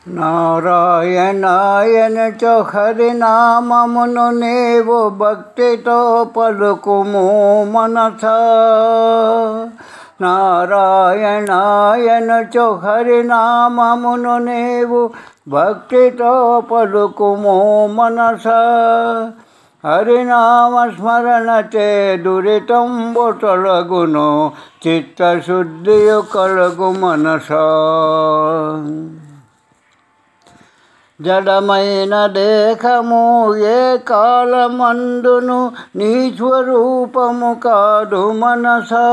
నారాయణాయనచో హరినామమును నీవు భక్తితో పలుకుము మనసా. నారాయణాయనచో హరినామమును నీవు భక్తితో పలుకుము మనసా. హరినామస్మరణ చే దురితంబు తొలగును, చిత్తశుద్ధియు కలుగు మనసా. జడమైన దేహము ఏ కాలమందును నీ స్వరూపము కాదు మనసా.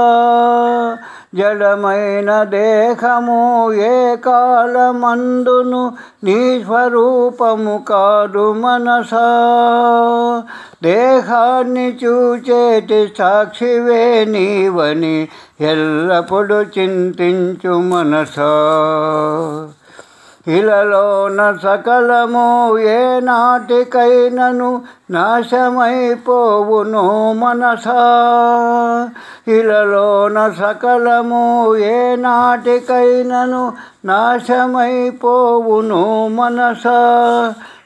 జడమైన దేహము ఏ కాలమందును నీ స్వరూపము కాదు మనసా. దేహాన్ని చూచేటి సాక్షివే నీవని ఎల్లప్పుడూ చింతించు మనసా. ఇలలోన సకలము ఏ నాటికైనను నాశమైపోవును మనసా. ఇలలోన సకలము ఏ నాటికైనను నాశమైపోవును మనసా.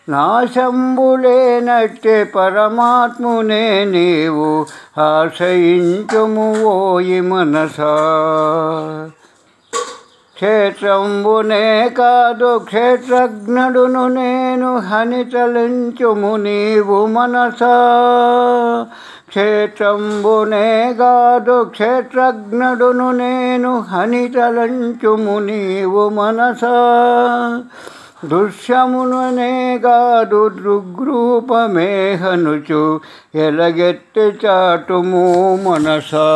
నాశంబులేనట్టే పరమాత్మునే నీవు ఆశ్రయించుము ఓయి మనసా. క్షేత్రంబునే కాదు క్షేత్రజ్ఞుడును నేను హనితలించుము నీవు మనసా. క్షేత్రంబునే కాదు క్షేత్రజ్ఞుడును నేను హనితలించుము నీవు మనసా. దృశ్యముననే కాదు దృగ్రూపమే హనుచు ఎలగెత్తి చాటుము మనసా.